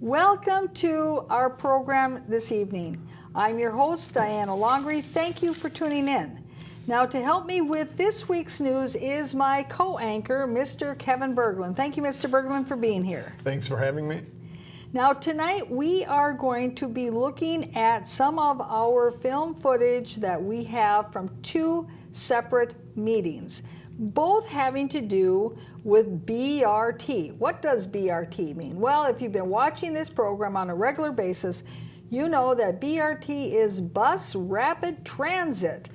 Welcome to our program this evening. I'm your host, Diana Longry. Thank you for tuning in. Now, to help me with this week's news is my co-anchor, Mr. Kevin Berglund. Thank you, Mr. Berglund, for being here. Thanks for having me. Now, tonight we are going to be looking at some of our film footage that we have from two separate meetings, both having to do with BRT. What does BRT mean? Well, if you've been watching this program on a regular basis, you know that BRT is Bus Rapid Transit.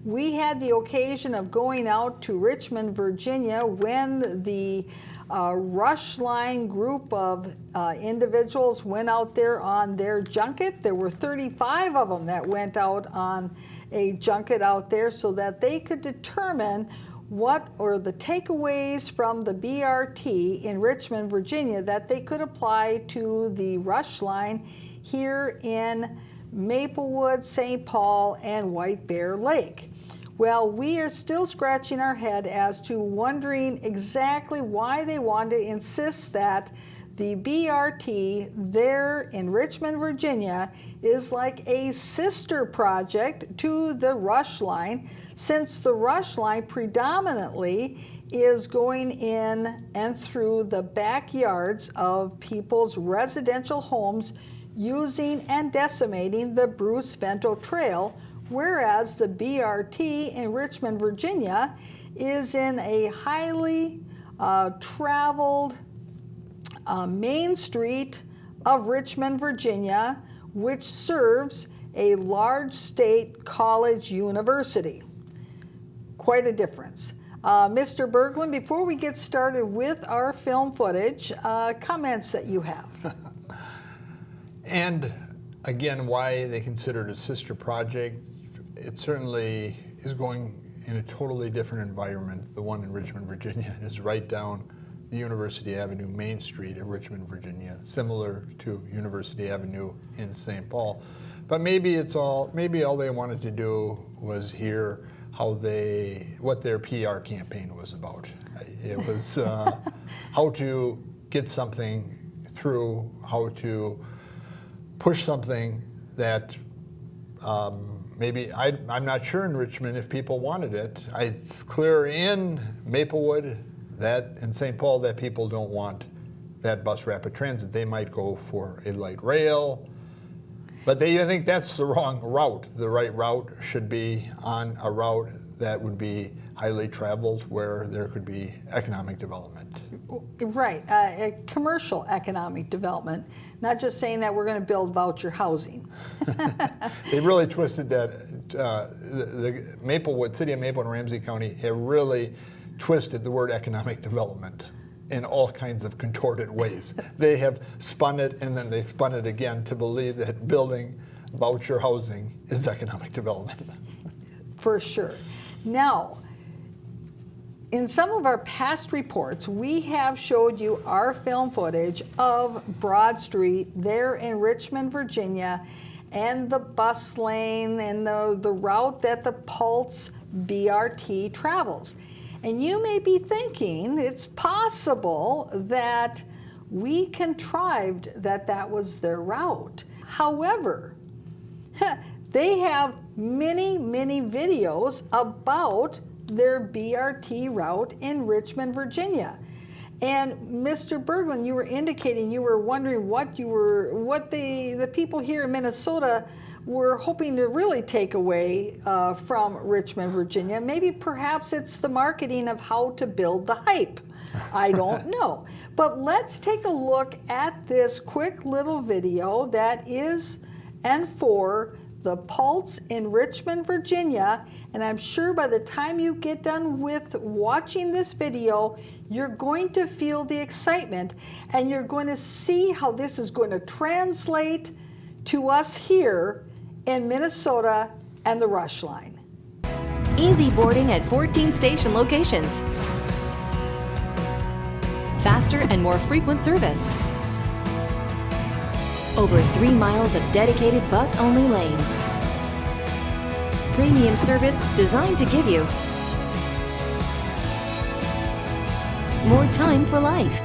We had the occasion of going out to Richmond, Virginia when the Rushline group of individuals went out there on their junket. There were 35 of them that went out on a junket out there so that they could determine what are the takeaways from the BRT in Richmond, Virginia that they could apply to the Rushline here in Maplewood, St. Paul, and White Bear Lake. Well, we are still scratching our head as to wondering exactly why they wanted to insist that the BRT there in Richmond, Virginia is like a sister project to the Rushline, since the Rushline predominantly is going in and through the backyards of people's residential homes using and decimating the Bruce Vento Trail, whereas the BRT in Richmond, Virginia is in a highly traveled main street of Richmond, Virginia, which serves a large state college university. Quite a difference. Mr. Berglund, before we get started with our film footage, comments that you have. And again, why they consider it a sister project, it certainly is going in a totally different environment. The one in Richmond, Virginia is right down the University Avenue Main Street of Richmond, Virginia, similar to University Avenue in St. Paul. But maybe all they wanted to do was hear what their PR campaign was about. It was how to get something through, how to push something that maybe, I'm not sure in Richmond if people wanted it. It's clear in Maplewood that in St. Paul that people don't want that bus rapid transit. They might go for a light rail, but I think that's the wrong route. The right route should be on a route that would be highly traveled, where there could be economic development. Right, a commercial economic development, not just saying that we're going to build voucher housing. They really twisted that. The Maplewood, City of Maplewood and Ramsey County have really twisted the word economic development in all kinds of contorted ways. They have spun it and then they've spun it again to believe that building voucher housing is economic development. For sure. Now, in some of our past reports, we have showed you our film footage of Broad Street there in Richmond, Virginia, and the bus lane and the route that the Pulse BRT travels. And you may be thinking it's possible that we contrived that was their route. However, they have many, many videos about their BRT route in Richmond, Virginia. And Mr. Berglund, you were indicating you were wondering what the people here in Minnesota were hoping to really take away from Richmond, Virginia. Maybe perhaps it's the marketing of how to build the hype. I don't know. But let's take a look at this quick little video that is and for the Pulse in Richmond, Virginia, and I'm sure by the time you get done with watching this video, you're going to feel the excitement and you're going to see how this is going to translate to us here in Minnesota and the Rushline. Easy boarding at 14 station locations. Faster and more frequent service. Over 3 miles of dedicated bus-only lanes. Premium service designed to give you more time for life.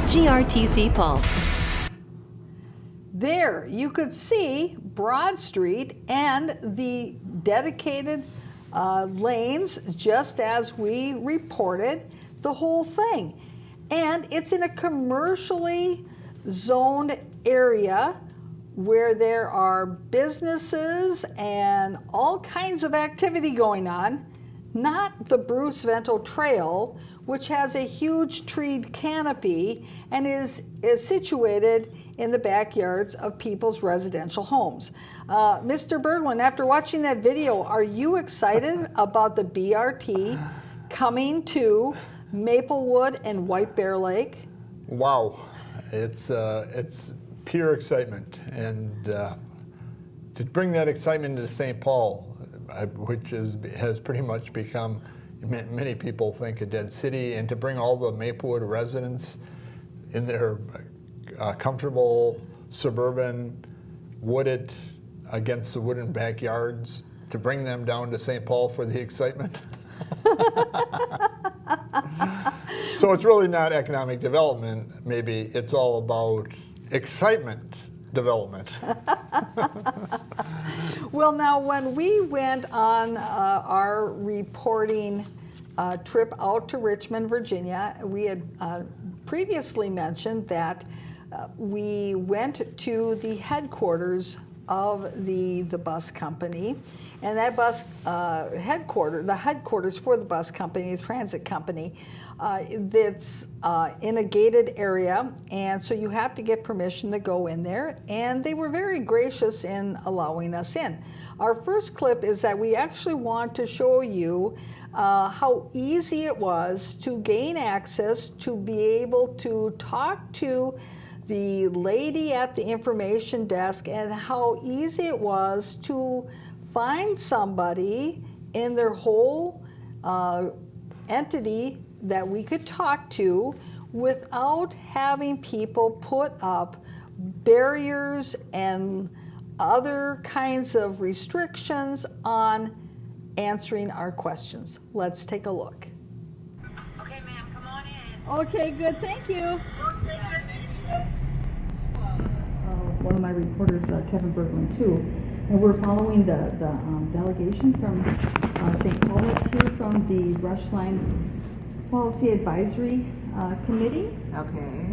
GRTC Pulse. There you could see Broad Street and the dedicated lanes, just as we reported the whole thing. And it's in a commercially zoned area where there are businesses and all kinds of activity going on, not the Bruce Vento Trail, which has a huge treed canopy and is situated in the backyards of people's residential homes. Mr. Berglund, after watching that video, are you excited about the BRT coming to Maplewood and White Bear Lake? Wow, it's pure excitement, and to bring that excitement to St. Paul, which has pretty much become, many people think, a dead city, and to bring all the Maplewood residents in their comfortable suburban wooded against the wooden backyards, to bring them down to St. Paul for the excitement. So it's really not economic development, maybe it's all about excitement development. Well, now when we went on our reporting trip out to Richmond, Virginia, we had previously mentioned that we went to the headquarters of the bus company, and that bus the headquarters for the bus company, the transit company, that's in a gated area, and so you have to get permission to go in there, and they were very gracious in allowing us in. Our first clip is that we actually want to show you how easy it was to gain access, to be able to talk to the lady at the information desk, and how easy it was to find somebody in their whole entity that we could talk to without having people put up barriers and other kinds of restrictions on answering our questions. Let's take a look. Okay, ma'am, come on in. Okay, good, thank you. One of my reporters, Kevin Berglund, too. And we're following the delegation from St. Paul that's here from the Rushline Policy Advisory Committee. Okay.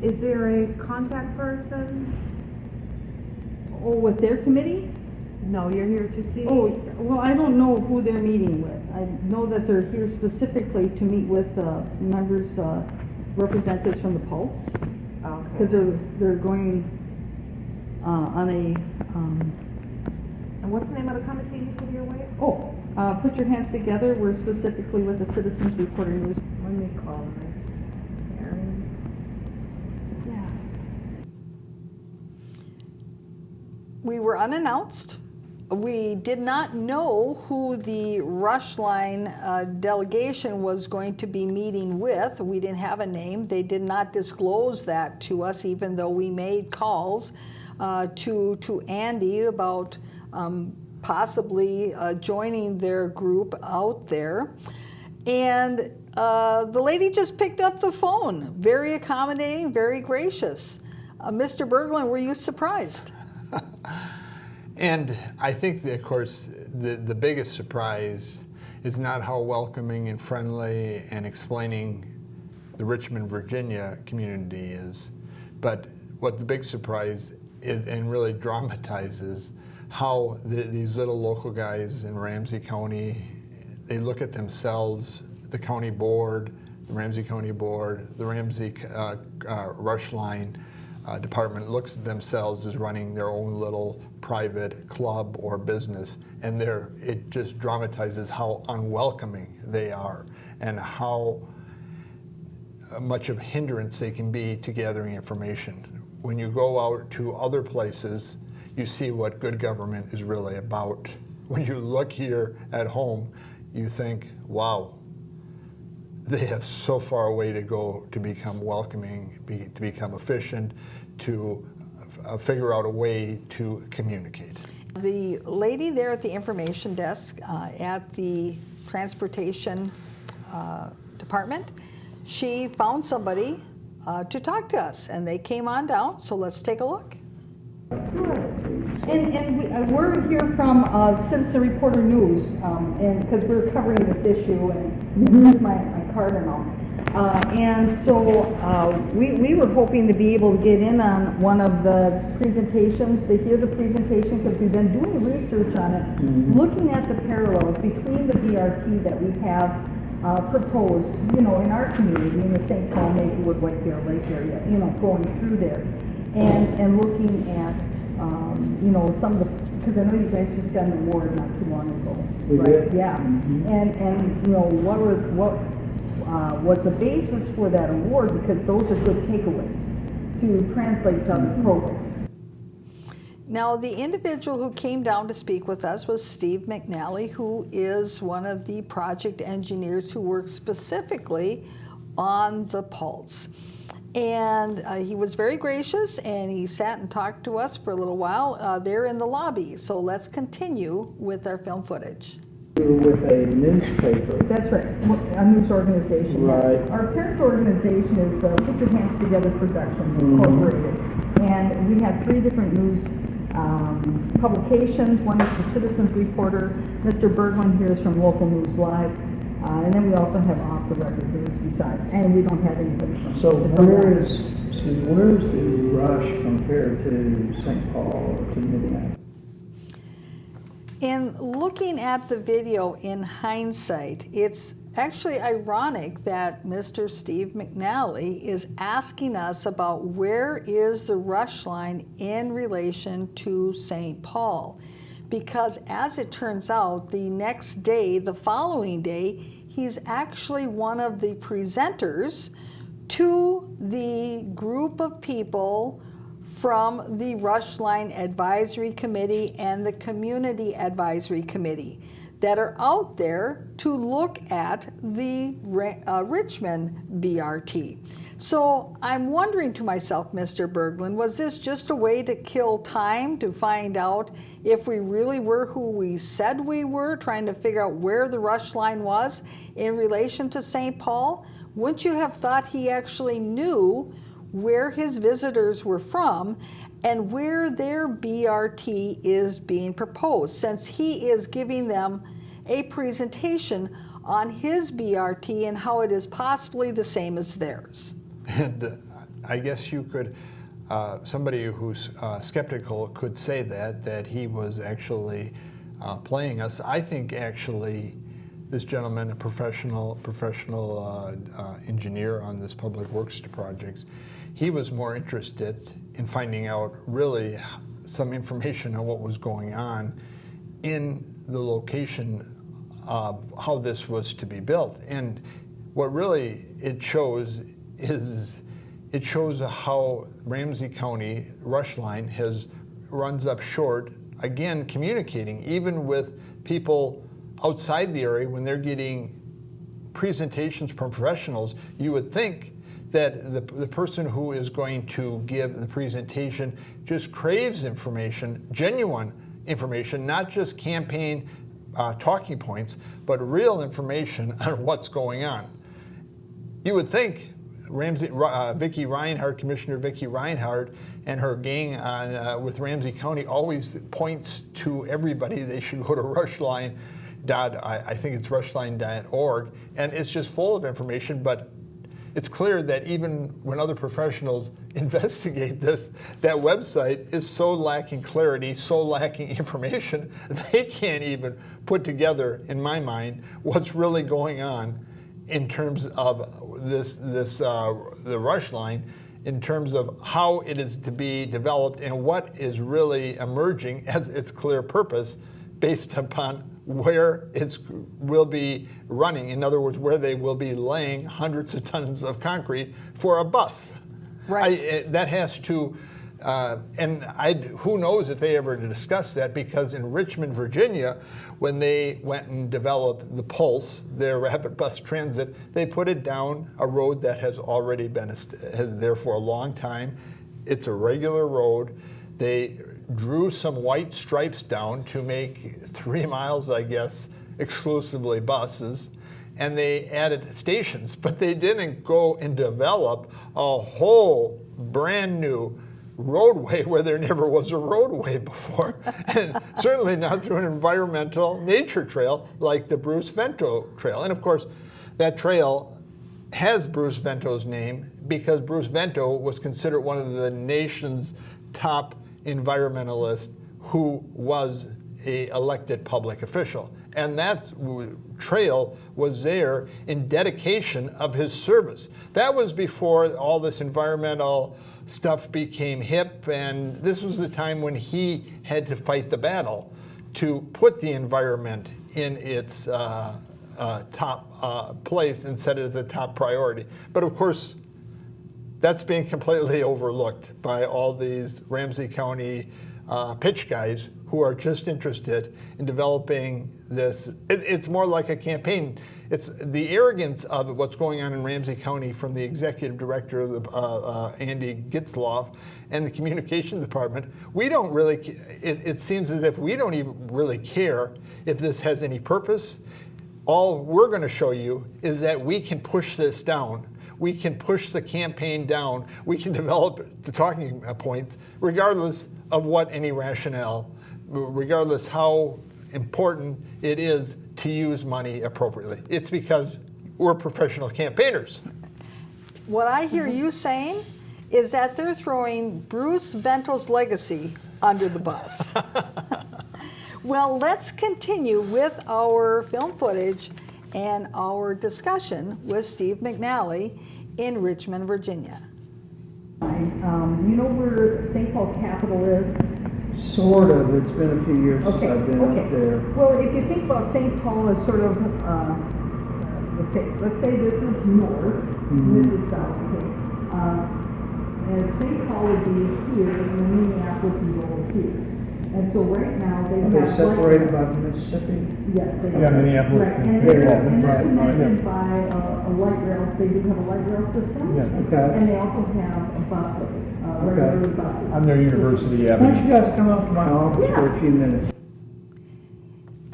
Is there a contact person? Oh, with their committee? No, you're here to see. Oh, well, I don't know who they're meeting with. I know that they're here specifically to meet with members, representatives from the Pulse. Because Okay. they're going on a, And what's the name of the committee you said you're with? Put Your Hands Together. We're specifically with the Citizens Reporter News. Let me call Miss Erin. Yeah. We were unannounced. We did not know who the Rushline delegation was going to be meeting with. We didn't have a name. They did not disclose that to us, even though we made calls to Andy about possibly joining their group out there. And the lady just picked up the phone. Very accommodating, very gracious. Mr. Berglund, were you surprised? And I think, that, of course, the biggest surprise is not how welcoming and friendly and explaining the Richmond, Virginia community is, but what the big surprise is, and really dramatizes, how these little local guys in Ramsey County, they look at themselves, the county board, the Ramsey County Board, the Ramsey Rushline department looks at themselves as running their own little private club or business, and it just dramatizes how unwelcoming they are and how much of a hindrance they can be to gathering information. When you go out to other places, you see what good government is really about. When you look here at home, you think, wow, they have so far a way to go to become welcoming, to become efficient, to figure out a way to communicate. The lady there at the information desk at the transportation department, she found somebody to talk to us, and they came on down, so let's take a look. And we're here from Citizen Reporter News, and because we're covering this issue, and here's my card and all. And so we were hoping to be able to get in on one of the presentations, to hear the presentation, because we've been doing research on it, looking at the parallels between the BRT that we have proposed, in our community, in the St. Paul, Maplewood, Whitetail Lake area, going through there, and looking at, some of the, because I know you guys just got an award not too long ago, right? Yeah. And what was the basis for that award, because those are good takeaways to translate to other programs. Now, the individual who came down to speak with us was Steve McNally, who is one of the project engineers who works specifically on the Pulse. And he was very gracious, and he sat and talked to us for a little while there in the lobby. So let's continue with our film footage. With a newspaper. That's right, a news organization. Right. Our parent organization is Put Your Hands Together Productions Incorporated. And we have 3 different news publications. One is the Citizens Reporter. Mr. Bergman here is from Local News Live. And then we also have off the record news besides. And we don't have anybody from So where's the Rush compared to St. Paul or to Minneapolis? In looking at the video in hindsight, it's actually ironic that Mr. Steve McNally is asking us about where is the Rushline in relation to St. Paul. Because as it turns out, the next day, the following day, he's actually one of the presenters to the group of people from the Rushline Advisory Committee and the Community Advisory Committee that are out there to look at the Richmond BRT. So I'm wondering to myself, Mr. Berglund, was this just a way to kill time to find out if we really were who we said we were, trying to figure out where the Rushline was in relation to St. Paul? Wouldn't you have thought he actually knew where his visitors were from and where their BRT is being proposed, since he is giving them a presentation on his BRT and how it is possibly the same as theirs? And I guess you could, somebody who's skeptical could say that he was actually playing us. I think actually this gentleman, a professional engineer on this public works projects, he was more interested in finding out really some information on what was going on in the location of how this was to be built. And what really it shows is it shows how Ramsey County Rushline runs up short, again communicating even with people outside the area when they're getting presentations from professionals. You would think that the person who is going to give the presentation just craves information, genuine information, not just campaign talking points, but real information on what's going on. You would think Vicki Reinhardt, Commissioner Vicki Reinhardt, and her gang with Ramsey County always points to everybody they should go to Rushline. I think it's rushline.org, and it's just full of information, but it's clear that even when other professionals investigate this, that website is so lacking clarity, so lacking information, they can't even put together, in my mind, what's really going on in terms of the Rushline, in terms of how it is to be developed and what is really emerging as its clear purpose based upon where it will be running. In other words, where they will be laying hundreds of tons of concrete for a bus. Right. That has to, who knows if they ever discussed that, because in Richmond, Virginia, when they went and developed the Pulse, their rapid bus transit, they put it down a road that has already been there for a long time. It's a regular road. They drew some white stripes down to make 3 miles, I guess, exclusively buses. and they added stations, but they didn't go and develop a whole brand new roadway where there never was a roadway before. And certainly not through an environmental nature trail like the Bruce Vento Trail. And of course, that trail has Bruce Vento's name because Bruce Vento was considered one of the nation's top environmentalists who was an elected public official. And that trail was there in dedication of his service. That was before all this environmental stuff became hip, and this was the time when he had to fight the battle to put the environment in its top place and set it as a top priority. But of course, that's being completely overlooked by all these Ramsey County pitch guys who are just interested in developing this. It's more like a campaign. It's the arrogance of what's going on in Ramsey County from the executive director of the, Andy Gitzloff and the communication department. We don't really, it seems as if we don't even really care if this has any purpose. All we're going to show you is that we can push this down. We can push the campaign down. We can develop the talking points regardless of what any rationale, regardless how important it is to use money appropriately. It's because we're professional campaigners. What I hear you saying is that they're throwing Bruce Vento's legacy under the bus. Well, let's continue with our film footage and our discussion with Steve McNally in Richmond, Virginia. You know where St. Paul Capitol is? Sort of, it's been a few years since I've been up there. Well, if you think about St. Paul as sort of, let's say this is north, and this is south, okay? And St. Paul would be here, and then Minneapolis is over here. And so right now they Are they separated by the Mississippi? Yes, they Yeah, are. Minneapolis Right, and and St. Paul. they're Right, connected by a light rail. They do have a light rail system. Yeah, okay. And they also have a busway, regular buses. On their University Why don't you Avenue. guys come up to my office for a few minutes?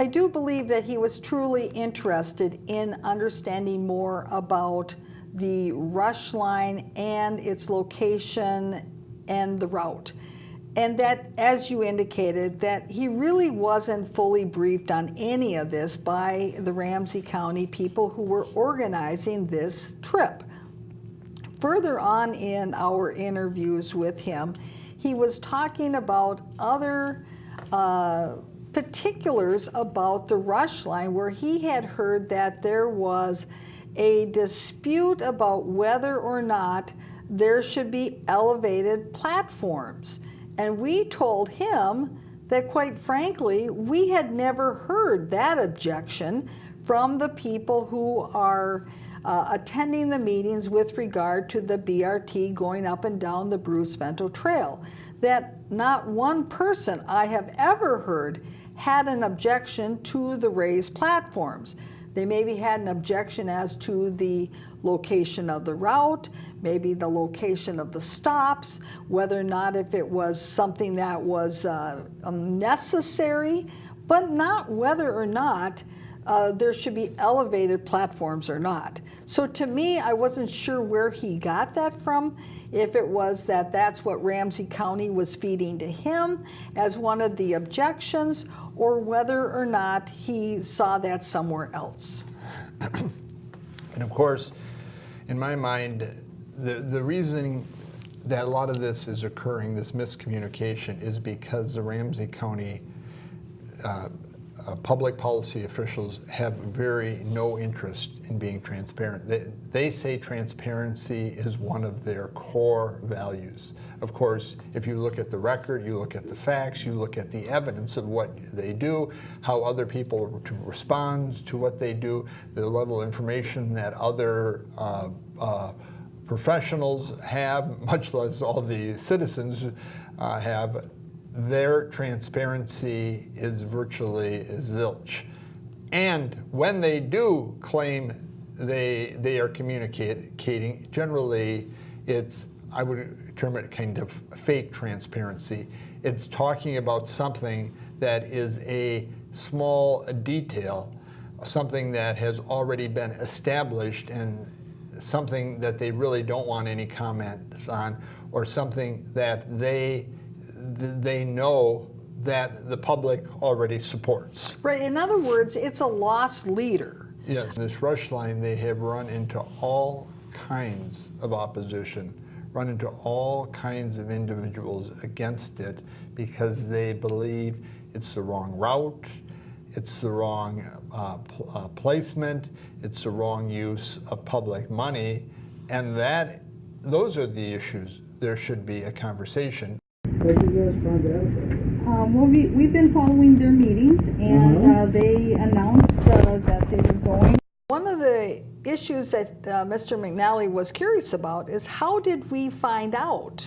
I do believe that he was truly interested in understanding more about the Rushline and its location and the route. And that, as you indicated, that he really wasn't fully briefed on any of this by the Ramsey County people who were organizing this trip. Further on in our interviews with him, he was talking about other particulars about the Rushline, where he had heard that there was a dispute about whether or not there should be elevated platforms. And we told him that, quite frankly, we had never heard that objection from the people who are attending the meetings with regard to the BRT going up and down the Bruce Vento Trail. That not one person I have ever heard had an objection to the raised platforms. They maybe had an objection as to the location of the route, maybe the location of the stops, whether or not if it was something that was necessary, but not whether or not there should be elevated platforms or not. So to me, I wasn't sure where he got that from, if it was that that's what Ramsey County was feeding to him as one of the objections, or whether or not he saw that somewhere else. And of course, in my mind, the reason that a lot of this is occurring, this miscommunication, is because the Ramsey County public policy officials have no interest in being transparent. They say transparency is one of their core values. Of course, if you look at the record, you look at the facts, you look at the evidence of what they do, how other people respond to what they do, the level of information that other professionals have, much less all the citizens have, their transparency is virtually zilch. And when they do claim they are communicating, generally it's, I would term it kind of fake transparency. It's talking about something that is a small detail something that has already been established and something that they really don't want any comments on, or something that they know that the public already supports. Right, in other words, it's a lost leader. Yes, this Rushline, they have run into all kinds of opposition, run into all kinds of individuals against it because they believe it's the wrong route, it's the wrong placement, it's the wrong use of public money, and those are the issues. There should be a conversation. What did you guys find out about it? Well, we've been following their meetings, and they announced that they were going. One of the issues that Mr. McNally was curious about is how did we find out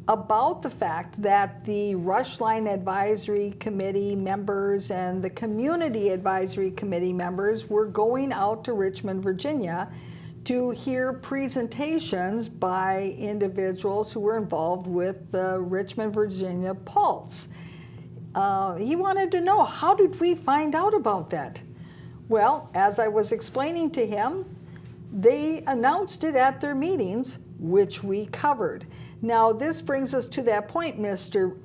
about the fact that the Rushline Advisory Committee members and the Community Advisory Committee members were going out to Richmond, Virginia to hear presentations by individuals who were involved with the Richmond, Virginia Pulse. He wanted to know, how did we find out about that? Well, as I was explaining to him, they announced it at their meetings, which we covered. Now, this brings us to that point, Mr.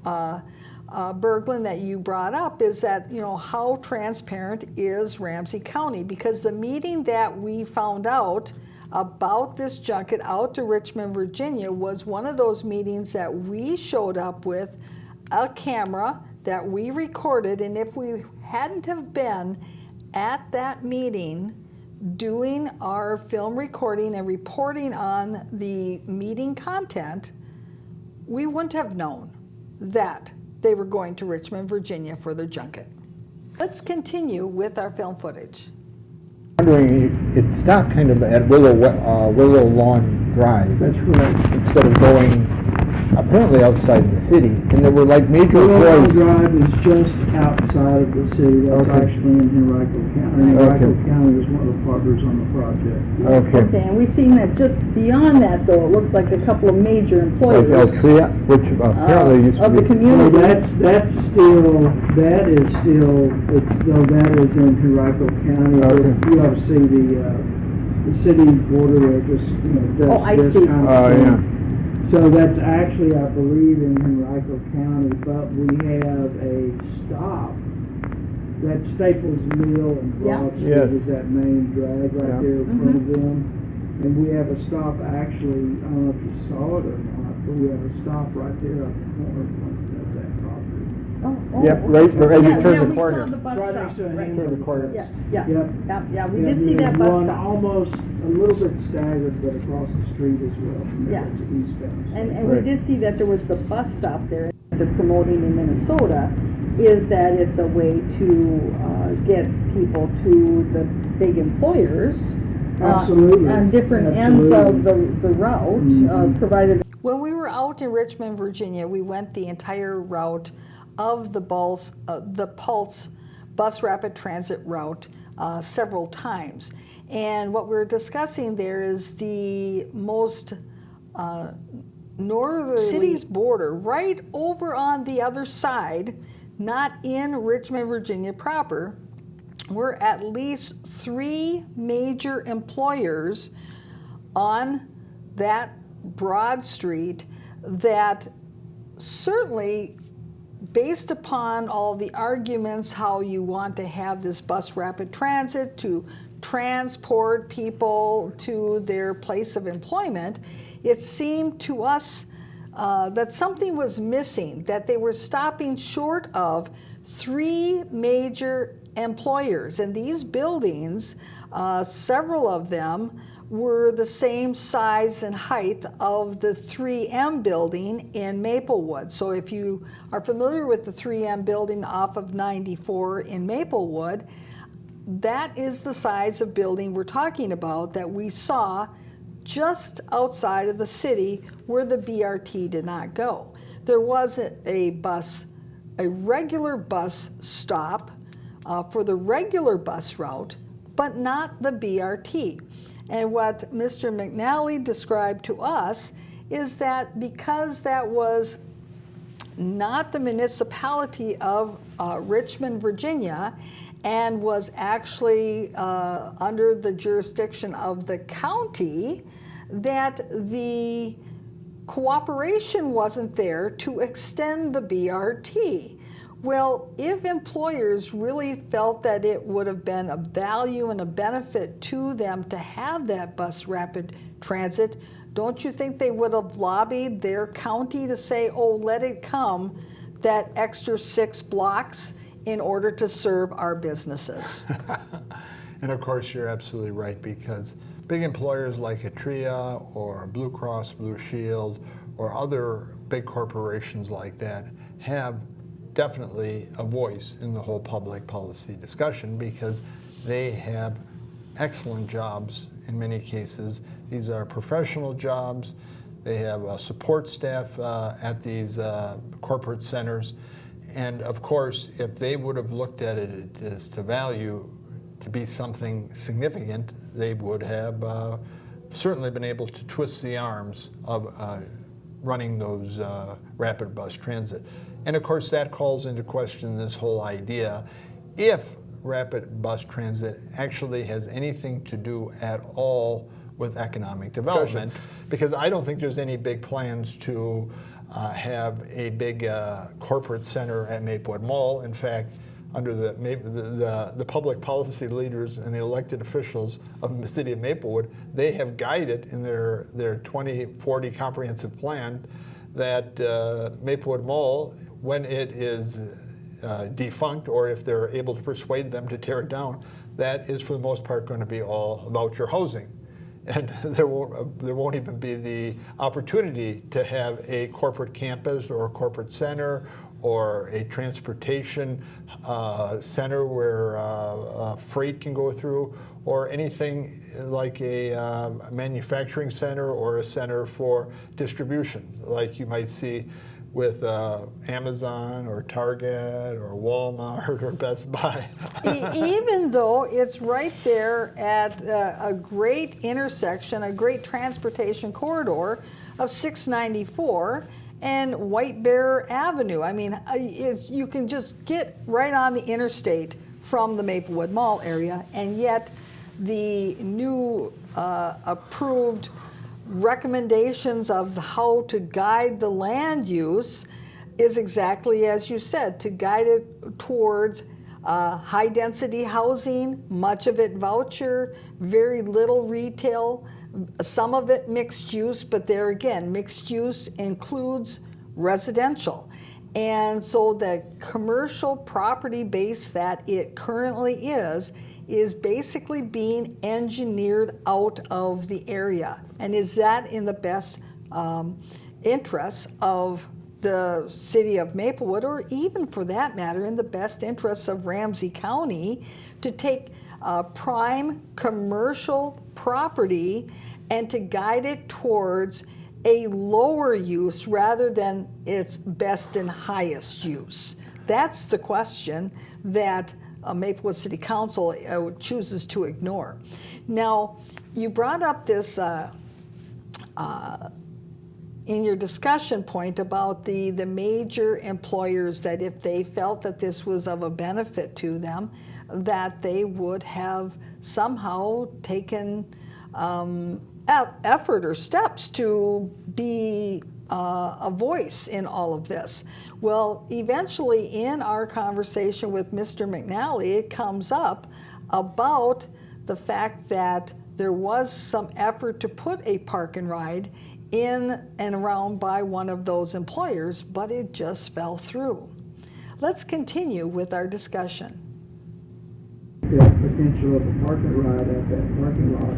Berglund, that you brought up, is that, you know, how transparent is Ramsey County? Because the meeting that we found out about this junket out to Richmond, Virginia was one of those meetings that we showed up with a camera that we recorded, and if we hadn't have been at that meeting doing our film recording and reporting on the meeting content, we wouldn't have known that they were going to Richmond, Virginia for their junket. Let's continue with our film footage. Wondering, it stopped kind of at Willow Lawn Drive. That's correct. Instead of going apparently outside the city, and there were like major Willow employees. Drive is just outside of the city. That's Okay. actually in Henrico County. Henrico County is one of the partners on the project. Okay. Okay, and we've seen that just beyond that, though, it looks like a couple of major Like employers Alcea, which apparently used to of be. the Well, community. that is still, that is in Henrico County. Okay. You ought to see the city border there just, does Oh, I this see. kind of Oh, thing. yeah. So that's actually, I believe, in Henrico County, but we have a stop. That Staples Mill and Broad Street Yes. is that main drag right Yeah. there in front of them. And we have a stop actually, I don't know if you saw it or not, but we have a stop right there at the corner of that property. Yep, right, as you turn the we corner. saw the bus Right stop. next to the Right. hamburger Turn the corner. Yes, yeah, Yep. yeah, we Yeah, did see there's that bus one stop. almost a little bit staggered, but across the street as well from there Yeah. to eastbound. And Right. we did see that there was the bus stop there they're promoting in Minnesota, is that it's a way to get people to the big employers. Absolutely. On different ends of the route, Mhm. provided. When we were out in Richmond, Virginia, we went the entire route of the Pulse bus rapid transit route several times. And what we're discussing there is the most northerly city's border, right over on the other side, not in Richmond, Virginia proper, were at least 3 major employers on that broad street that certainly, based upon all the arguments how you want to have this bus rapid transit to transport people to their place of employment, it seemed to us that something was missing, that they were stopping short of 3 major employers. And these buildings, several of them, were the same size and height of the 3M building in Maplewood. So if you are familiar with the 3M building off of 94 in Maplewood, that is the size of building we're talking about that we saw just outside of the city where the BRT did not go. There was a regular bus stop for the regular bus route, but not the BRT. And what Mr. McNally described to us is that because that was not the municipality of Richmond, Virginia, and was actually under the jurisdiction of the county, that the cooperation wasn't there to extend the BRT. Well, if employers really felt that it would have been a value and a benefit to them to have that bus rapid transit, don't you think they would have lobbied their county to say, oh, let it come that extra 6 blocks in order to serve our businesses? And of course, you're absolutely right, because big employers like Atria or Blue Cross Blue Shield or other big corporations like that have definitely a voice in the whole public policy discussion, because they have excellent jobs in many cases. These are professional jobs. They have support staff at these corporate centers. And of course, if they would have looked at it as to value to be something significant, they would have certainly been able to twist the arms of running those rapid bus transit. And of course, that calls into question this whole idea, if rapid bus transit actually has anything to do at all with economic development, because I don't think there's any big plans to have a big corporate center at Maplewood Mall. In fact, under the public policy leaders and the elected officials of the city of Maplewood, they have guided in their 2040 comprehensive plan that Maplewood Mall, when it is defunct, or if they're able to persuade them to tear it down, that is for the most part going to be all about your housing. And there won't even be the opportunity to have a corporate campus or a corporate center or a transportation center where freight can go through, or anything like a manufacturing center or a center for distribution, like you might see with Amazon or Target or Walmart or Best Buy. Even though it's right there at a great intersection, a great transportation corridor of 694 and White Bear Avenue. I mean, you can just get right on the interstate from the Maplewood Mall area, and yet the new approved recommendations of how to guide the land use is exactly as you said, to guide it towards high density housing, much of it voucher, very little retail, some of it mixed use, but there again, mixed use includes residential. And so the commercial property base that it currently is basically being engineered out of the area. And is that in the best interests of the city of Maplewood, or even for that matter, in the best interests of Ramsey County, to take prime commercial property and to guide it towards a lower use rather than its best and highest use? That's the question that Maplewood City Council chooses to ignore. Now, you brought up this in your discussion point about the major employers, that if they felt that this was of a benefit to them, that they would have somehow taken effort or steps to be a voice in all of this. Well, eventually in our conversation with Mr. McNally, it comes up about the fact that there was some effort to put a park and ride in and around by one of those employers, but it just fell through. Let's continue with our discussion. The potential of a parking ride at that parking lot.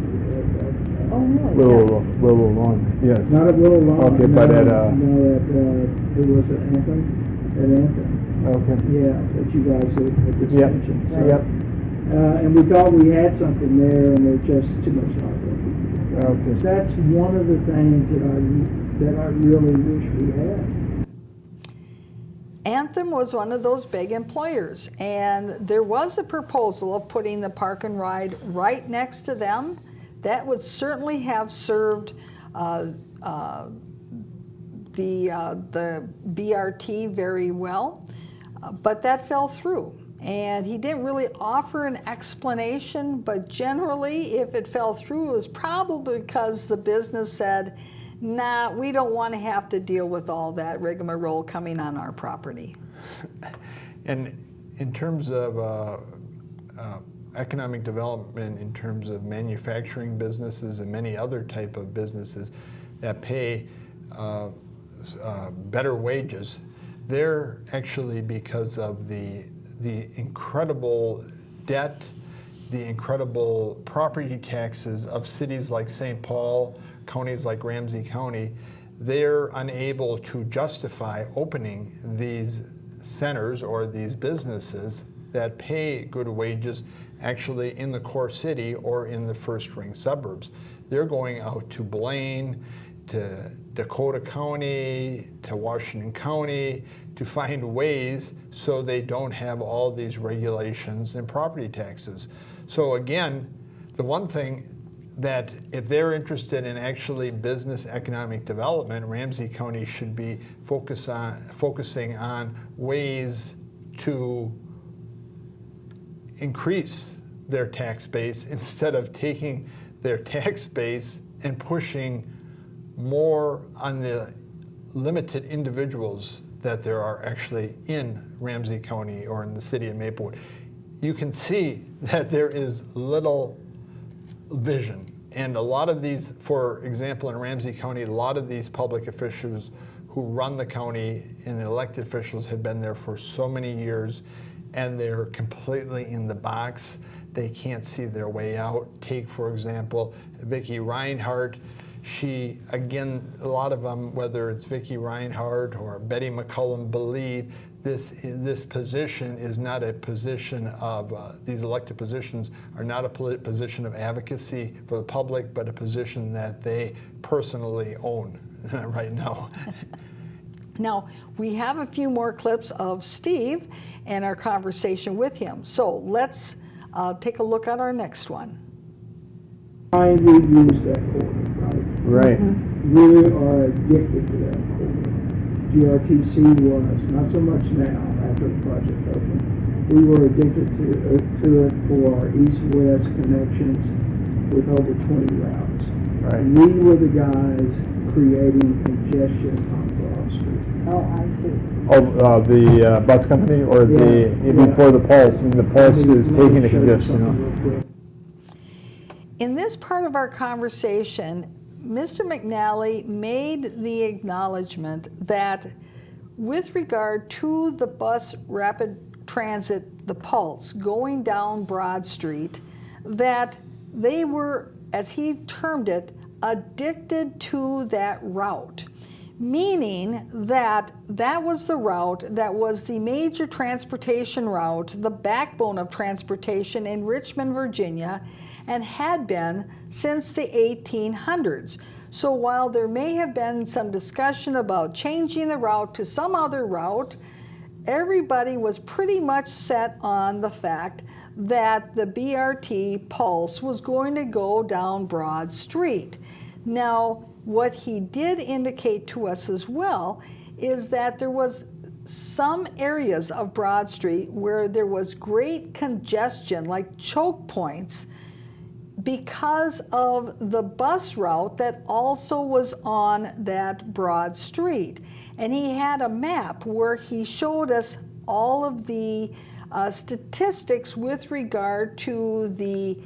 Oh, really? Willow Lawn, yes. Not at Willow Lawn. Okay, but at, it was at Anthem. At Anthem. Okay. Yeah, that you guys had just Yep. mentioned. So, Yep. And we thought we had something there, and there's just too much traffic. Okay. That's one of the things that I really wish we had. Anthem was one of those big employers, and there was a proposal of putting the park and ride right next to them. That would certainly have served the BRT very well, but that fell through. And he didn't really offer an explanation, but generally, if it fell through, it was probably because the business said, nah, we don't want to have to deal with all that rigmarole coming on our property. And in terms of economic development, in terms of manufacturing businesses and many other type of businesses that pay better wages, they're actually, because of the incredible debt, the incredible property taxes of cities like St. Paul, counties like Ramsey County, they're unable to justify opening these centers or these businesses that pay good wages actually in the core city or in the first-ring suburbs. They're going out to Blaine, to Dakota County, to Washington County, to find ways so they don't have all these regulations and property taxes. So again, the one thing that if they're interested in actually business economic development, Ramsey County should be focusing on ways to increase their tax base instead of taking their tax base and pushing more on the limited individuals that there are actually in Ramsey County or in the city of Maplewood. You can see that there is little vision. And a lot of these, for example, in Ramsey County, a lot of these public officials who run the county and the elected officials have been there for so many years, and they're completely in the box. They can't see their way out. Take, for example, Vicki Reinhardt. She, again, a lot of them, whether it's Vicki Reinhardt or Betty McCullum, believe this position is not a position of, these elected positions are not a position of advocacy for the public, but a position that they personally own right now. Now, we have a few more clips of Steve and our conversation with him. So let's take a look at our next one. Why we use that corridor, right? Right. We are addicted to that corridor. GRTC was, not so much now after the project opened. We were addicted to it for our east-west connections with over 20 routes. Right. We were the guys creating congestion on Broad Street. Oh, I see. Oh, the bus company or before the Pulse, and the Pulse is taking the congestion. In this part of our conversation, Mr. McNally made the acknowledgement that with regard to the bus rapid transit, the Pulse, going down Broad Street, that they were, as he termed it, addicted to that route. Meaning that that was the route that was the major transportation route, the backbone of transportation in Richmond, Virginia, and had been since the 1800s. So while there may have been some discussion about changing the route to some other route, everybody was pretty much set on the fact that the BRT Pulse was going to go down Broad Street. Now, what he did indicate to us as well is that there was some areas of Broad Street where there was great congestion, like choke points, because of the bus route that also was on that Broad Street. And he had a map where he showed us all of the statistics with regard to the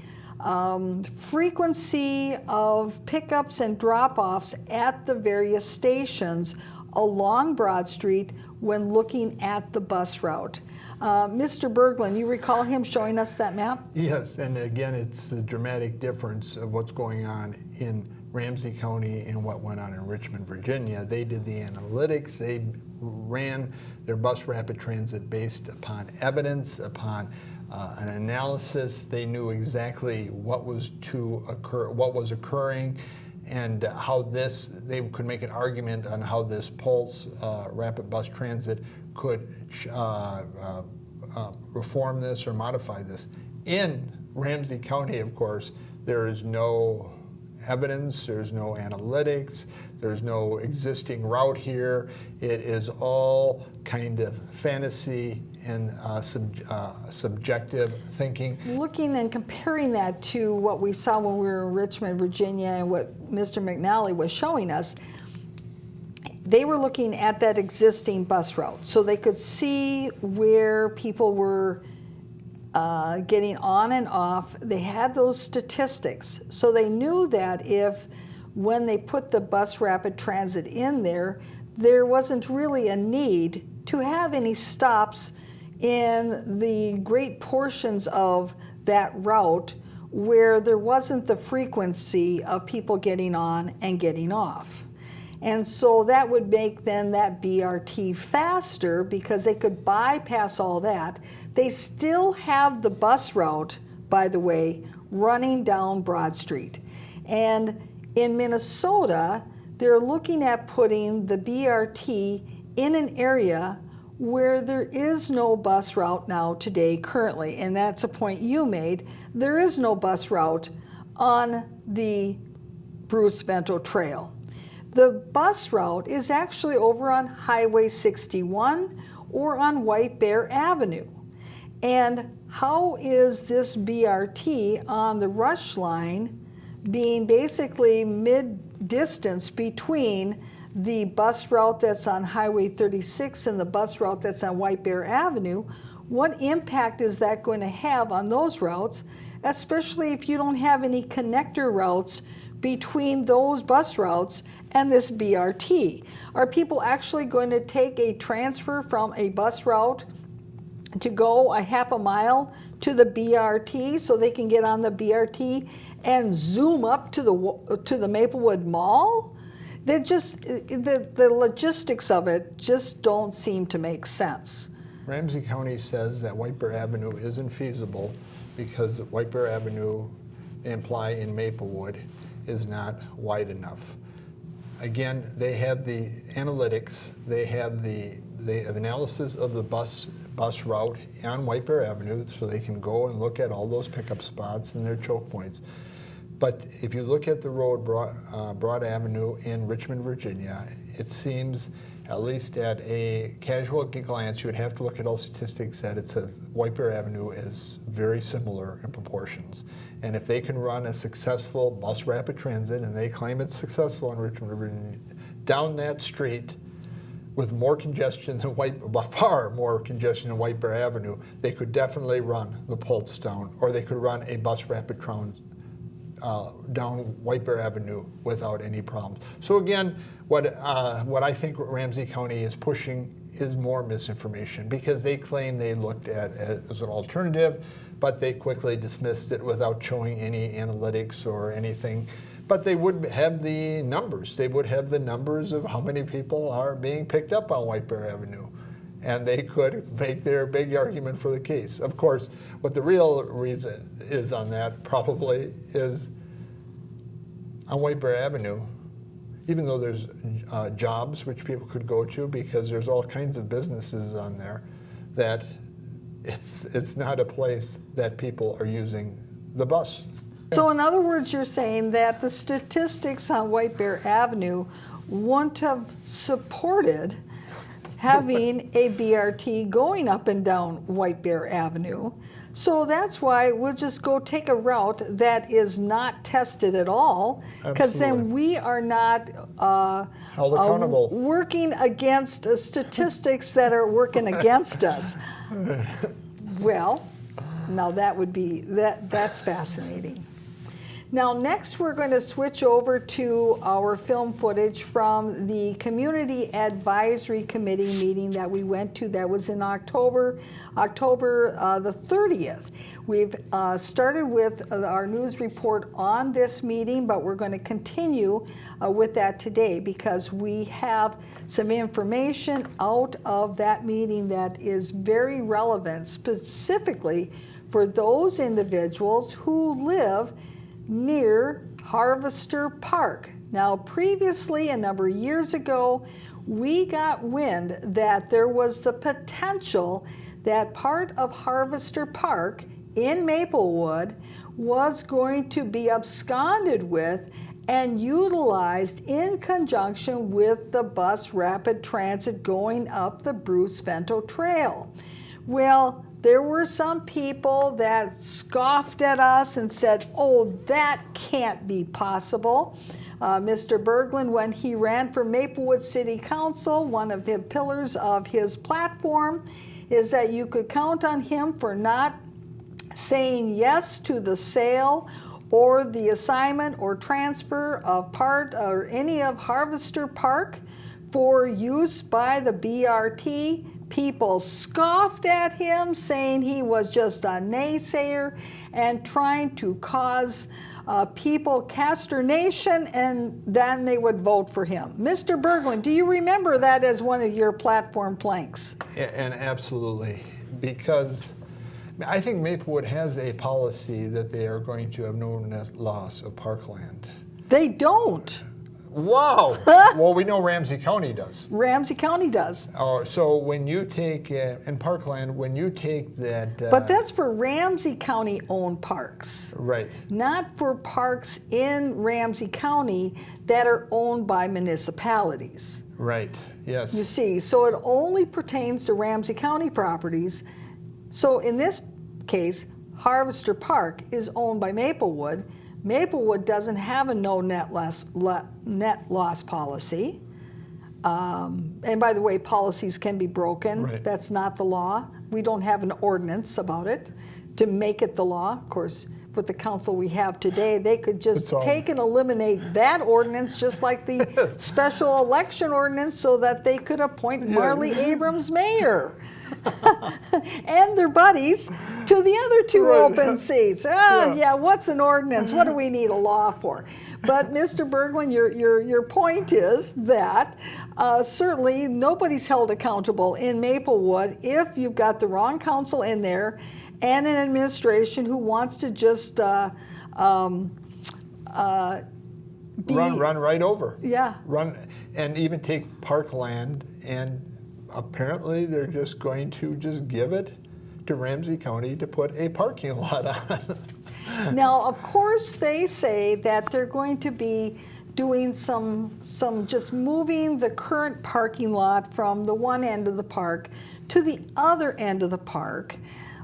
frequency of pickups and drop-offs at the various stations along Broad Street when looking at the bus route. Mr. Berglund, you recall him showing us that map? Yes, and again, it's the dramatic difference of what's going on in Ramsey County and what went on in Richmond, Virginia. They did the analytics, they ran their bus rapid transit based upon evidence, upon an analysis. They knew exactly what was to occur, what was occurring, and how they could make an argument on how this Pulse rapid bus transit could reform this or modify this. In Ramsey County, of course, there is no evidence, there's no analytics, there's no existing route here. It is all kind of fantasy and subjective thinking. Looking and comparing that to what we saw when we were in Richmond, Virginia, and what Mr. McNally was showing us, they were looking at that existing bus route so they could see where people were getting on and off. They had those statistics, so they knew that if when they put the bus rapid transit in there, there wasn't really a need to have any stops in the great portions of that route where there wasn't the frequency of people getting on and getting off. And so that would make then that BRT faster because they could bypass all that. They still have the bus route, by the way, running down Broad Street. And in Minnesota, they're looking at putting the BRT in an area where there is no bus route now today currently, and that's a point you made. There is no bus route on the Bruce Vento Trail. The bus route is actually over on Highway 61 or on White Bear Avenue. And how is this BRT on the Rushline being basically mid-distance between the bus route that's on Highway 36 and the bus route that's on White Bear Avenue? What impact is that going to have on those routes, especially if you don't have any connector routes between those bus routes and this BRT? Are people actually going to take a transfer from a bus route to go a half a mile to the BRT so they can get on the BRT and zoom up to the Maplewood Mall? They just, the logistics of it just don't seem to make sense. Ramsey County says that White Bear Avenue isn't feasible because White Bear Avenue imply in Maplewood is not wide enough. Again, they have the analytics, they have the analysis of the bus route on White Bear Avenue, so they can go and look at all those pickup spots and their choke points. But if you look at the road, Broad Avenue in Richmond, Virginia, it seems, at least at a casual glance, you would have to look at all statistics that it says White Bear Avenue is very similar in proportions. And if they can run a successful bus rapid transit, and they claim it's successful in Richmond, Virginia, down that street with more congestion than far more congestion than White Bear Avenue, they could definitely run the Pulse down, or they could run a bus rapid down White Bear Avenue without any problems. So again, what I think Ramsey County is pushing is more misinformation, because they claim they looked at it as an alternative, but they quickly dismissed it without showing any analytics or anything. But they would have the numbers. They would have the numbers of how many people are being picked up on White Bear Avenue. And they could make their big argument for the case. Of course, what the real reason is on that probably is on White Bear Avenue, even though there's jobs which people could go to, because there's all kinds of businesses on there, that it's not a place that people are using the bus. So in other words, you're saying that the statistics on White Bear Avenue wouldn't have supported having a BRT going up and down White Bear Avenue. So that's why we'll just go take a route that is not tested at all, because then we are not held accountable, working against statistics that are working against us. Well, now that would be, that's fascinating. Now next we're going to switch over to our film footage from the Community Advisory Committee meeting that we went to that was in October the 30th. We've started with our news report on this meeting, but we're going to continue with that today because we have some information out of that meeting that is very relevant specifically for those individuals who live near Harvester Park. Now previously, a number of years ago, we got wind that there was the potential that part of Harvester Park in Maplewood was going to be absconded with and utilized in conjunction with the bus rapid transit going up the Bruce Vento Trail. Well, there were some people that scoffed at us and said, oh, that can't be possible. Mr. Berglund, when he ran for Maplewood City Council, one of the pillars of his platform is that you could count on him for not saying yes to the sale or the assignment or transfer of part or any of Harvester Park for use by the BRT. People scoffed at him, saying he was just a naysayer and trying to cause people consternation, and then they would vote for him. Mr. Berglund, do you remember that as one of your platform planks? And absolutely, because I think Maplewood has a policy that they are going to have no loss of parkland. They don't. Wow! Well, we know Ramsey County does. Ramsey County does. So when you take, in parkland, when you take that... But that's for Ramsey County owned parks. Right. Not for parks in Ramsey County that are owned by municipalities. Right, yes. You see, so it only pertains to Ramsey County properties. So in this case, Harvester Park is owned by Maplewood. Maplewood doesn't have a no net loss policy. And by the way, policies can be broken. Right. That's not the law. We don't have an ordinance about it to make it the law. Of course, with the council we have today, they could just take and eliminate that ordinance, just like the special election ordinance, so that they could appoint Marley Abrams mayor. And their buddies to the other two open seats. Yeah, what's an ordinance? What do we need a law for? But Mr. Berglund, your point is that certainly nobody's held accountable in Maplewood if you've got the wrong council in there and an administration who wants to just run right over. Yeah. Run and even take parkland, and apparently they're just going to just give it to Ramsey County to put a parking lot on. Now, of course, they say that they're going to be doing some just moving the current parking lot from the one end of the park to the other end of the park.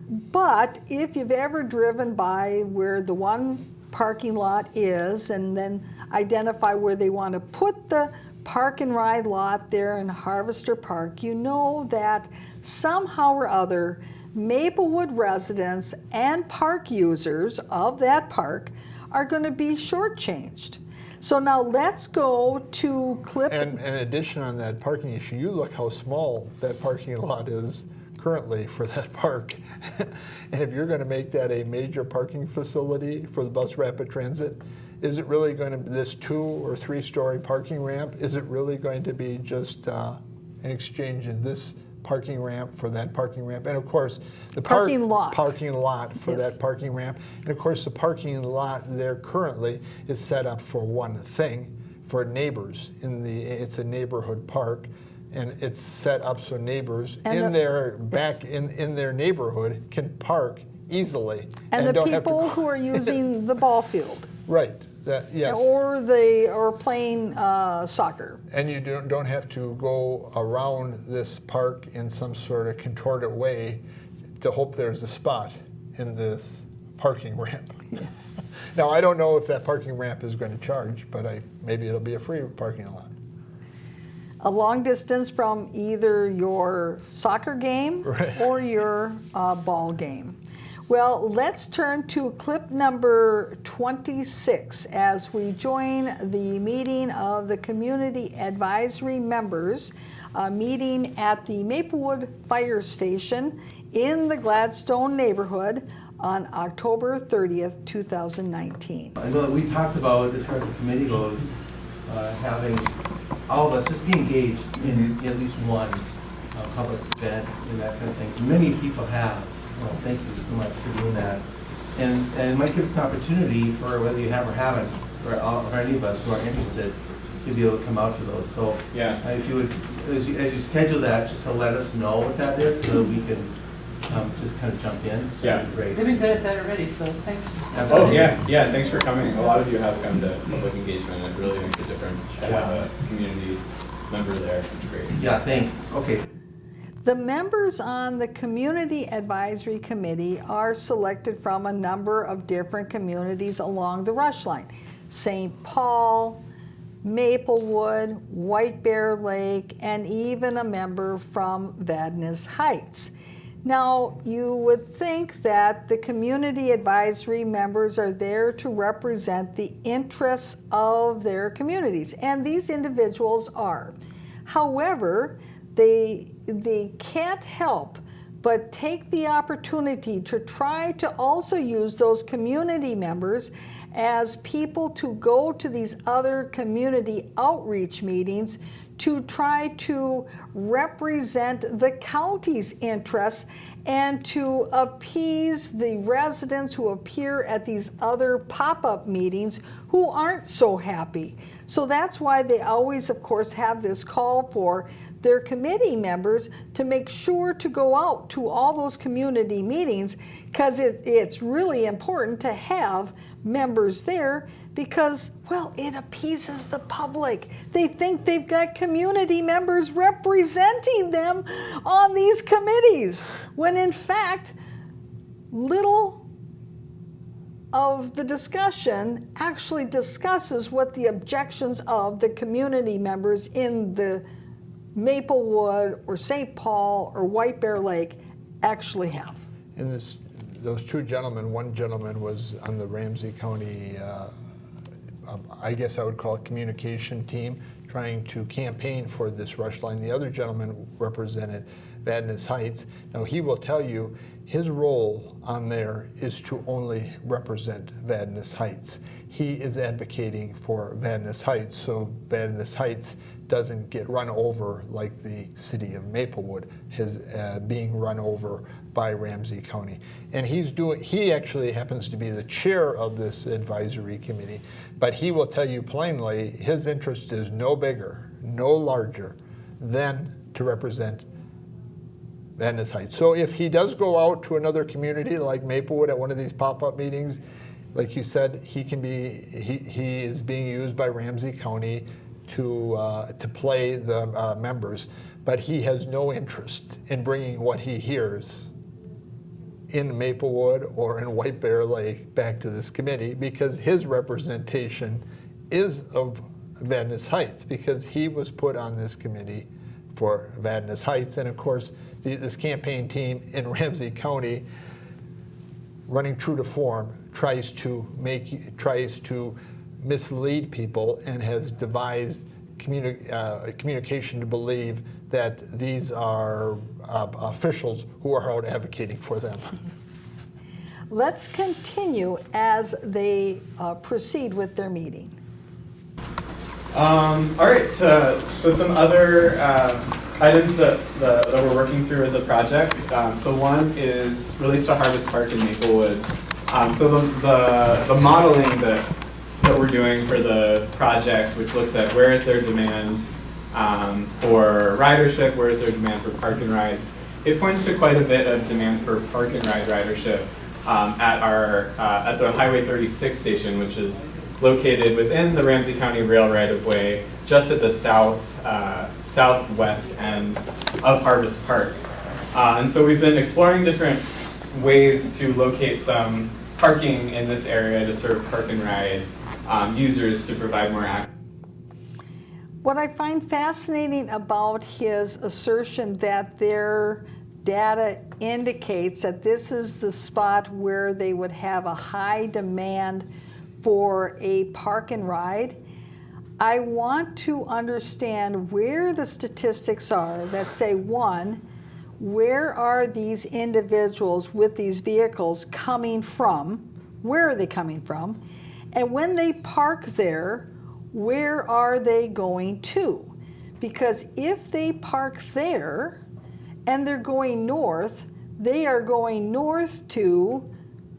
But if you've ever driven by where the one parking lot is and then identify where they want to put the park and ride lot there in Harvester Park, you know that somehow or other Maplewood residents and park users of that park are going to be shortchanged. So now let's go to clip. And in addition on that parking issue, you look how small that parking lot is currently for that park. And if you're going to make that a major parking facility for the bus rapid transit, is it really going to be this 2 or 3 story parking ramp? Is it really going to be just an exchange in this parking ramp for that parking ramp? And of course, the parking lot for that parking ramp. And of course, the parking lot there currently is set up for one thing, for neighbors. It's a neighborhood park, and it's set up so neighbors in their neighborhood can park easily. And the people who are using the ball field. Right. Yes. Or playing soccer. And you don't have to go around this park in some sort of contorted way to hope there's a spot in this parking ramp. Yeah. Now, I don't know if that parking ramp is going to charge, but maybe it'll be a free parking lot. A long distance from either your soccer game or your ball game. Well, let's turn to clip number 26 as we join the meeting of the community advisory members meeting at the Maplewood Fire Station in the Gladstone neighborhood on October 30th, 2019. I know that we talked about, as far as the committee goes, having all of us just be engaged in at least one public event and that kind of thing. So many people have. Well, thank you so much for doing that. And it might give us an opportunity for whether you have or haven't, or any of us who are interested, to be able to come out to those. So if you would, as you schedule that, just to let us know what that is, so that we can just kind of jump in. So Yeah. it'd be great. They've been good at that already, so thanks. Oh, Absolutely. yeah, thanks for coming. A lot of you have come to public engagement. It really makes a difference to have a community member there. It's great. Yeah, thanks. Okay. The members on the Community Advisory Committee are selected from a number of different communities along the Rushline. St. Paul, Maplewood, White Bear Lake, and even a member from Vadnais Heights. Now, you would think that the community advisory members are there to represent the interests of their communities, and these individuals are. However, they can't help but take the opportunity to try to also use those community members as people to go to these other community outreach meetings to try to represent the county's interests and to appease the residents who appear at these other pop-up meetings who aren't so happy. So that's why they always, of course, have this call for their committee members to make sure to go out to all those community meetings, because it's really important to have members there because, well, it appeases the public. They think they've got community members representing them on these committees, when in fact, little of the discussion actually discusses what the objections of the community members in the Maplewood or St. Paul or White Bear Lake actually have. And those two gentlemen, one gentleman was on the Ramsey County, I guess I would call it communication team, trying to campaign for this Rushline. The other gentleman represented Vadnais Heights. Now he will tell you his role on there is to only represent Vadnais Heights. He is advocating for Vadnais Heights, so Vadnais Heights doesn't get run over like the city of Maplewood is being run over by Ramsey County. And he actually happens to be the chair of this advisory committee, but he will tell you plainly his interest is no bigger, no larger than to represent Vadnais Heights. So if he does go out to another community like Maplewood at one of these pop-up meetings, like you said, he is being used by Ramsey County to play the members, but he has no interest in bringing what he hears in Maplewood or in White Bear Lake back to this committee, because his representation is of Vadnais Heights, because he was put on this committee for Vadnais Heights. And of course, this campaign team in Ramsey County, running true to form, tries to mislead people and has devised communication to believe that these are officials who are out advocating for them. Let's continue as they proceed with their meeting. All right, so some other items that we're working through as a project. So one is release to Harvest Park in Maplewood. So the modeling that we're doing for the project, which looks at where is there demand for ridership, where is there demand for park and rides. It points to quite a bit of demand for park and ride ridership at the Highway 36 station, which is located within the Ramsey County Rail right-of-way, just at the southwest end of Harvest Park. And so we've been exploring different ways to locate some parking in this area to serve park and ride users to provide more access. What I find fascinating about his assertion that their data indicates that this is the spot where they would have a high demand for a park and ride, I want to understand where the statistics are that say, one, where are these individuals with these vehicles coming from? Where are they coming from? And when they park there, where are they going to? Because if they park there and they're going north, they are going north to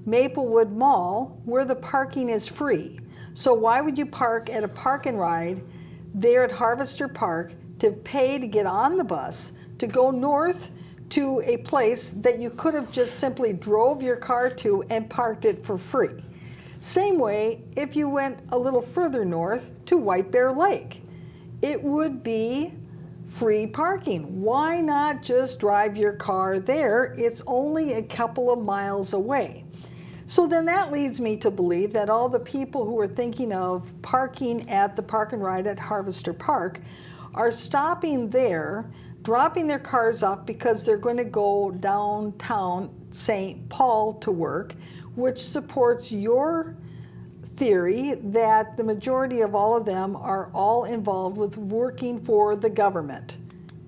Maplewood Mall, where the parking is free. So why would you park at a park and ride there at Harvester Park to pay to get on the bus to go north to a place that you could have just simply drove your car to and parked it for free. Same way if you went a little further north to White Bear Lake. It would be free parking. Why not just drive your car there? It's only a couple of miles away. So then that leads me to believe that all the people who are thinking of parking at the Park and Ride at Harvester Park are stopping there, dropping their cars off because they're going to go downtown St. Paul to work, which supports your theory that the majority of all of them are all involved with working for the government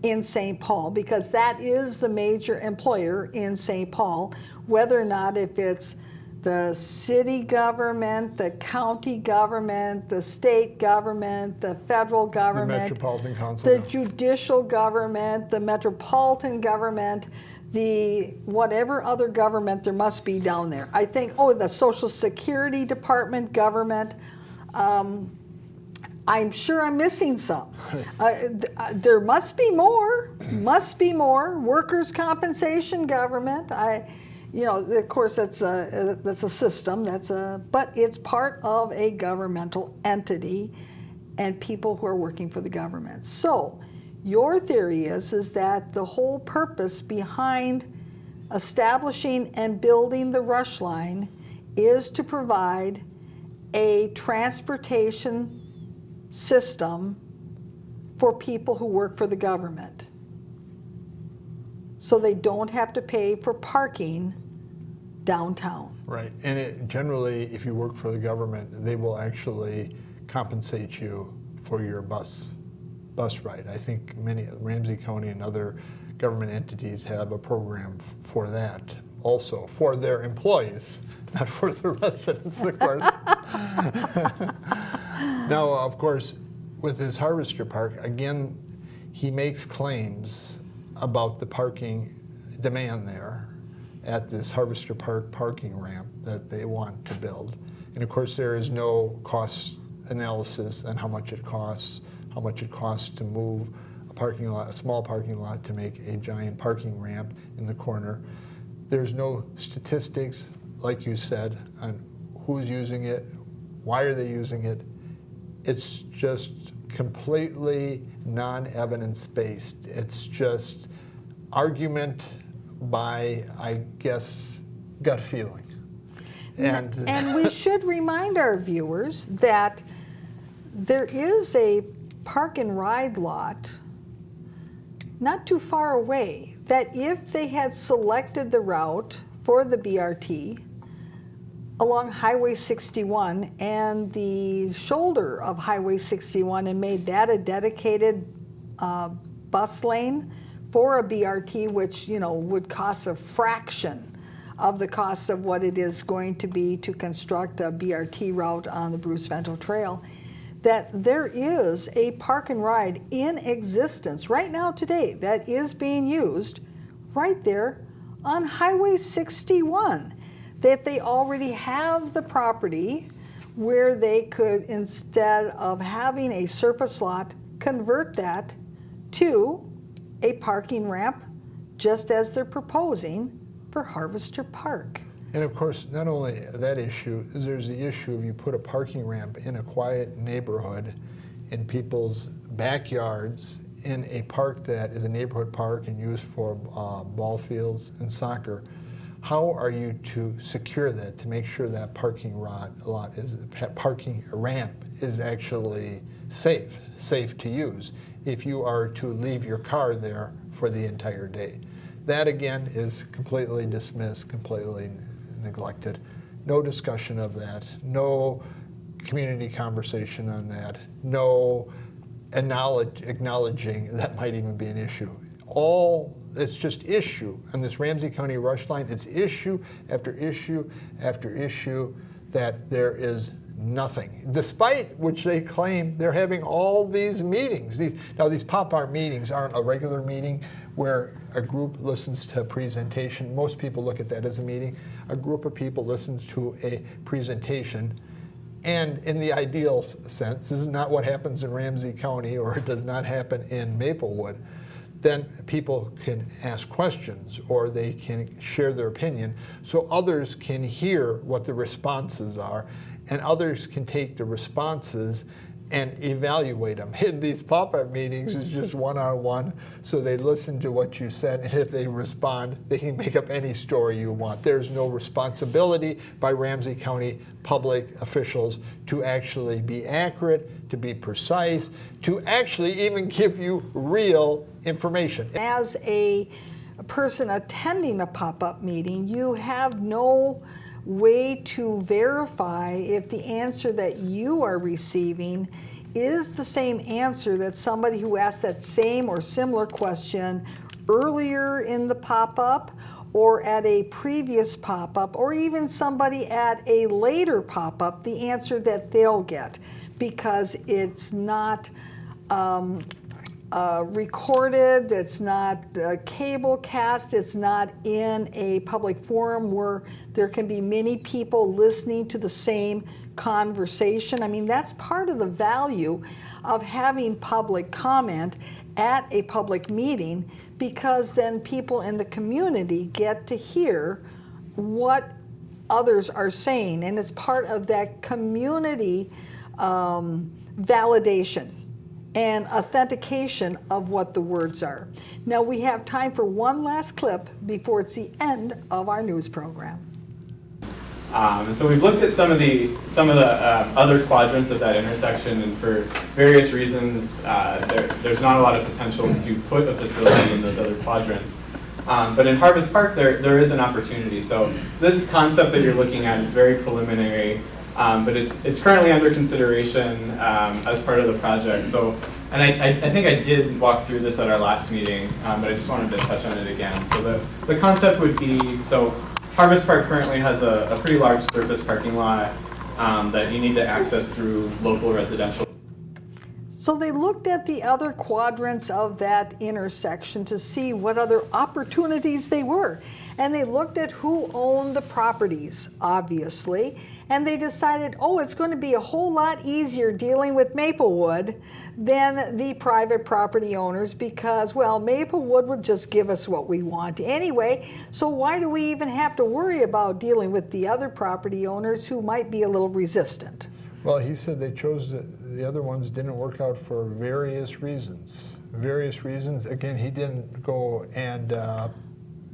in St. Paul, because that is the major employer in St. Paul, whether or not if it's the city government, the county government, the state government, the federal government, the Metropolitan Council, the judicial government, the metropolitan government, the whatever other government there must be down there. I think, the Social Security Department government. I'm sure I'm missing some. There must be more. Workers' compensation government. Of course, that's a system. But it's part of a governmental entity, and people who are working for the government. So, your theory is that the whole purpose behind establishing and building the Rushline is to provide a transportation system for people who work for the government, so they don't have to pay for parking downtown. Right, and generally, if you work for the government, they will actually compensate you for your bus ride. I think many, Ramsey County and other government entities have a program for that also, for their employees, not for the residents, of course. Now, of course, with his Harvester Park, again, he makes claims about the parking demand there at this Harvester Park parking ramp that they want to build. And of course, there is no cost analysis on how much it costs to move a small parking lot to make a giant parking ramp in the corner. There's no statistics, like you said, on who's using it, why are they using it. It's just completely non-evidence based. It's just argument by, I guess, gut feeling. And we should remind our viewers that there is a park and ride lot not too far away, that if they had selected the route for the BRT along Highway 61 and the shoulder of Highway 61 and made that a dedicated bus lane for a BRT, which would cost a fraction of the cost of what it is going to be to construct a BRT route on the Bruce Vento Trail, that there is a park and ride in existence right now today that is being used right there on Highway 61, that they already have the property where they could, instead of having a surface lot, convert that to a parking ramp, just as they're proposing for Harvester Park. And of course, not only that issue, is there's the issue of you put a parking ramp in a quiet neighborhood in people's backyards in a park that is a neighborhood park and used for ball fields and soccer. How are you to secure that, to make sure that parking ramp is actually safe to use if you are to leave your car there for the entire day? That again is completely dismissed, completely neglected. No discussion of that, no community conversation on that, no acknowledging that might even be an issue. It's just issue on this Ramsey County Rushline. It's issue after issue after issue that there is nothing, despite which they claim they're having all these meetings. These pop-art meetings aren't a regular meeting where a group listens to a presentation. Most people look at that as a meeting. A group of people listens to a presentation, and in the ideal sense, this is not what happens in Ramsey County, or it does not happen in Maplewood. then people can ask questions or they can share their opinion so others can hear what the responses are, and others can take the responses and evaluate them. In these pop-up meetings, it's just one-on-one, so they listen to what you said, and if they respond, they can make up any story you want. There's no responsibility by Ramsey County public officials to actually be accurate, to be precise, to actually even give you real information. As a person attending a pop-up meeting, you have no way to verify if the answer that you are receiving is the same answer that somebody who asked that same or similar question earlier in the pop-up or at a previous pop-up, or even somebody at a later pop-up, the answer that they'll get, because it's not recorded, it's not cable cast, it's not in a public forum where there can be many people listening to the same conversation. I mean, that's part of the value of having public comment at a public meeting, because then people in the community get to hear what others are saying, and it's part of that community validation and authentication of what the words are. Now we have time for one last clip before it's the end of our news program. And so we've looked at some of the other quadrants of that intersection, and for various reasons, there's not a lot of potential to put a facility in those other quadrants. But in Harvest Park, there is an opportunity. So this concept that you're looking at is very preliminary, but it's currently under consideration as part of the project. So, and I think I did walk through this at our last meeting, but I just wanted to touch on it again. So the concept would be, so Harvest Park currently has a pretty large surface parking lot that you need to access through local residential. So they looked at the other quadrants of that intersection to see what other opportunities they were. And they looked at who owned the properties, obviously, and they decided, oh, it's going to be a whole lot easier dealing with Maplewood than the private property owners, because, well, Maplewood would just give us what we want anyway, so why do we even have to worry about dealing with the other property owners who might be a little resistant? Well, he said they chose the other ones didn't work out for various reasons. Various reasons. Again, he didn't go and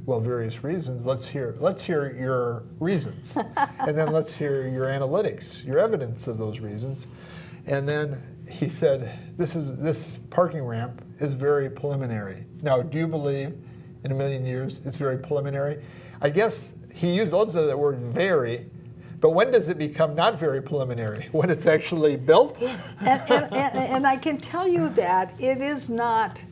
well, various reasons. Let's hear your reasons, and then let's hear your analytics, your evidence of those reasons. And then he said, this parking ramp is very preliminary. Now, do you believe in a million years it's very preliminary? I guess he used also the word very. But when does it become not very preliminary? When it's actually built? And I can tell you that it is not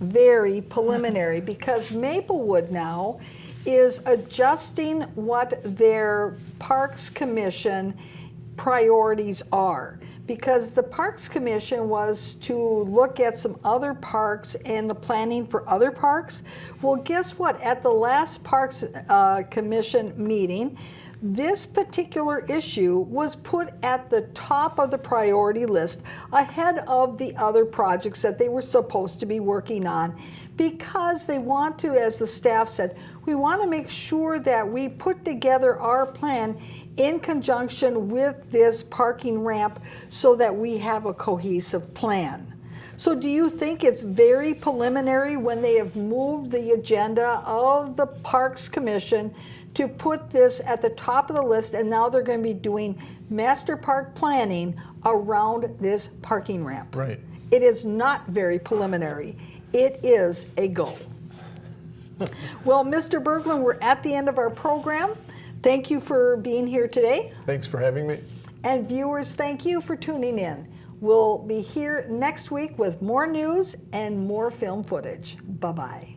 very preliminary, because Maplewood now is adjusting what their Parks Commission priorities are, because the Parks Commission was to look at some other parks and the planning for other parks. Well, guess what? At the last Parks Commission meeting, this particular issue was put at the top of the priority list ahead of the other projects that they were supposed to be working on, because they want to, as the staff said, we want to make sure that we put together our plan in conjunction with this parking ramp so that we have a cohesive plan. So do you think it's very preliminary when they have moved the agenda of the Parks Commission to put this at the top of the list, and now they're going to be doing master park planning around this parking ramp? Right. It is not very preliminary. It is a go. Well, Mr. Berglund, we're at the end of our program. Thank you for being here today. Thanks for having me. And viewers, thank you for tuning in. We'll be here next week with more news and more film footage. Bye-bye.